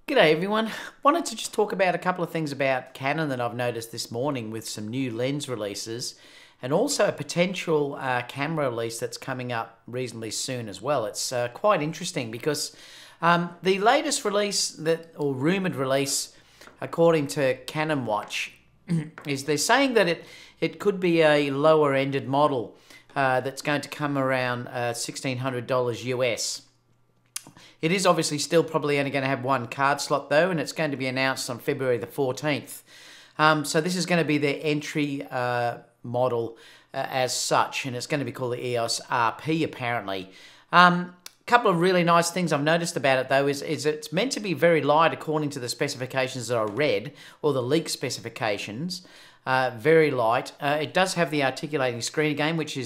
G'day everyone. Wanted to just talk about a couple of things about Canon that I've noticed this morning with some new lens releases and also a potential camera release that's coming up reasonably soon as well. It's quite interesting because the latest release or rumoured release according to Canon Watch is they're saying that it could be a lower ended model that's going to come around $1,600 US. It is obviously still probably only going to have one card slot though, and it's going to be announced on February the 14th. So this is going to be their entry model as such, and it's going to be called the EOS RP apparently. Couple of really nice things I've noticed about it though is it's meant to be very light according to the specifications that I read, or the leak specifications. Very light. It does have the articulating screen again, which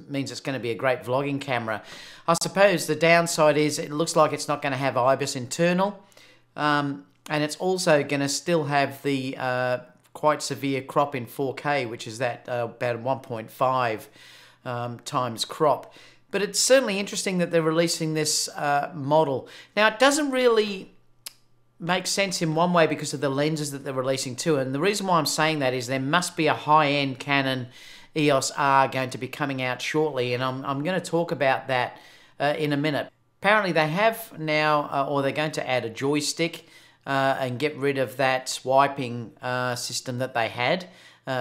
means it's going to be a great vlogging camera. I suppose the downside is it looks like it's not going to have IBIS internal, and it's also going to still have the quite severe crop in 4K, which is that about 1.5 times crop. But it's certainly interesting that they're releasing this model. Now, it doesn't really makes sense in one way because of the lenses that they're releasing too, and the reason why I'm saying that is there must be a high-end Canon EOS R going to be coming out shortly, and I'm going to talk about that in a minute. Apparently they have now, or they're going to add a joystick and get rid of that swiping system that they had,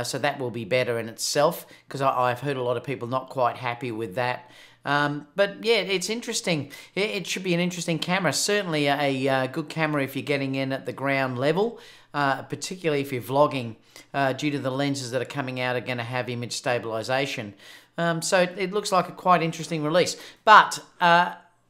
so that will be better in itself, because I've heard a lot of people not quite happy with that. But yeah, it's interesting. It should be an interesting camera. Certainly a good camera if you're getting in at the ground level, particularly if you're vlogging, due to the lenses that are coming out are going to have image stabilization. So it looks like a quite interesting release. But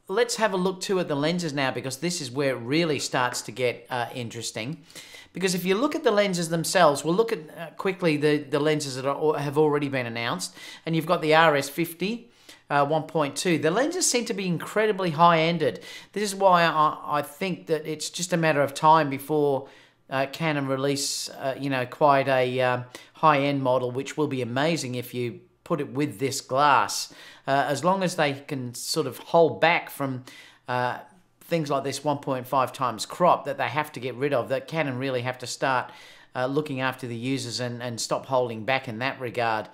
let's have a look too at the lenses now, because this is where it really starts to get interesting. Because if you look at the lenses themselves, we'll look at quickly the lenses that have already been announced. And you've got the RS50. 1.2. The lenses seem to be incredibly high-ended. This is why I think that it's just a matter of time before Canon release, quite a high-end model, which will be amazing if you put it with this glass. As long as they can sort of hold back from things like this 1.5 times crop that they have to get rid of, that Canon really have to start looking after the users and stop holding back in that regard.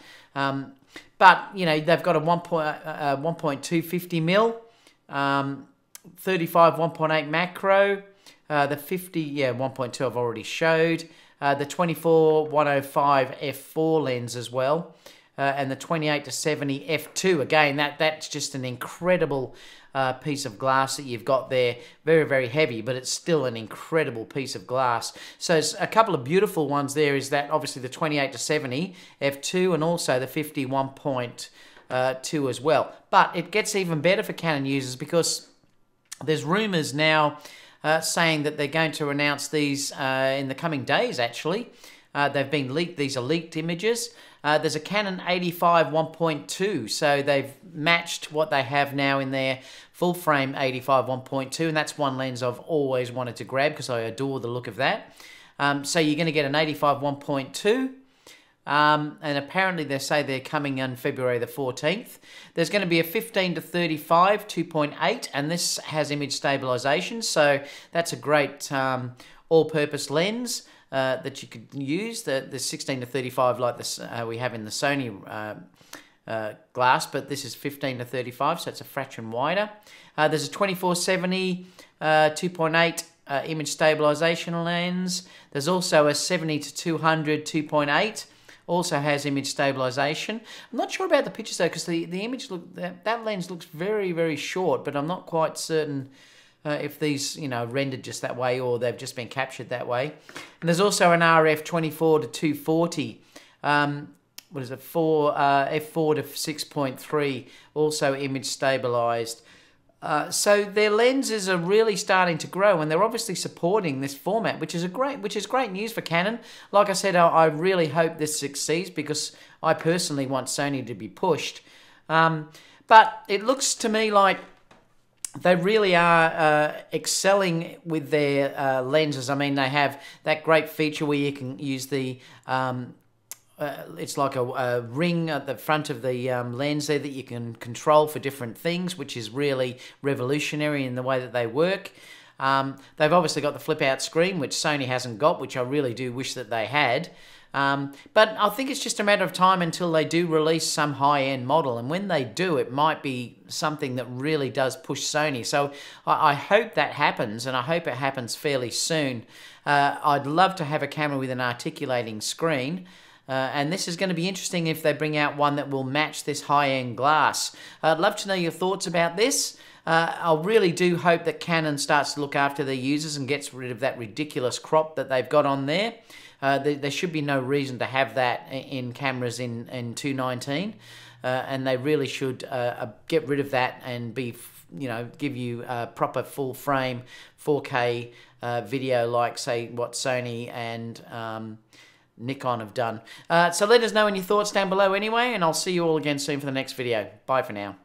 But, you know, they've got a 1.250 mil, 35 1.8 macro, the 50, 1.2 I've already showed, the 24 105 f4 lens as well, and the 28 to 70 f2. Again, that's just an incredible piece of glass that you've got there. Very, very heavy, but it's still an incredible piece of glass. So it's a couple of beautiful ones there is that obviously the 28 to 70 f2 and also the 50 1.2 as well. But it gets even better for Canon users because there's rumors now saying that they're going to announce these in the coming days actually. They've been leaked. These are leaked images. There's a Canon 85 1.2, so they've matched what they have now in their full frame 85 1.2, and that's one lens I've always wanted to grab because I adore the look of that. So you're going to get an 85 1.2, and apparently they say they're coming on February the 14th. There's going to be a 15 to 35 2.8, and this has image stabilization, so that's a great all-purpose lens. That you could use, the 16 to 35 like this we have in the Sony glass, but this is 15 to 35, so it's a fraction wider. There's a 2470 2.8 image stabilization lens. There's also a 70 to 200 2.8, also has image stabilization. I'm not sure about the pictures though, because the image that lens looks very, very short, but I'm not quite certain if these, rendered just that way or they've just been captured that way. And there's also an RF 24 to 240, what is it, f4 to 6.3, also image stabilized. So their lenses are really starting to grow, and they're obviously supporting this format, which is great news for Canon. Like I said, I really hope this succeeds because I personally want Sony to be pushed. But it looks to me like they really are excelling with their lenses. I mean, they have that great feature where you can use the it's like a ring at the front of the lens there that you can control for different things, which is really revolutionary in the way that they work. They've obviously got the flip-out screen, which Sony hasn't got, which I really do wish that they had. But I think it's just a matter of time until they do release some high-end model, and when they do, it might be something that really does push Sony. So I hope that happens, and I hope it happens fairly soon. I'd love to have a camera with an articulating screen. And this is going to be interesting if they bring out one that will match this high-end glass. I'd love to know your thoughts about this. I really do hope that Canon starts to look after their users and gets rid of that ridiculous crop that they've got on there. There should be no reason to have that in cameras in 2019, and they really should get rid of that and be, give you a proper full frame 4K video, like say what Sony and Nikon have done. So let us know any thoughts down below anyway, and I'll see you all again soon for the next video. Bye for now.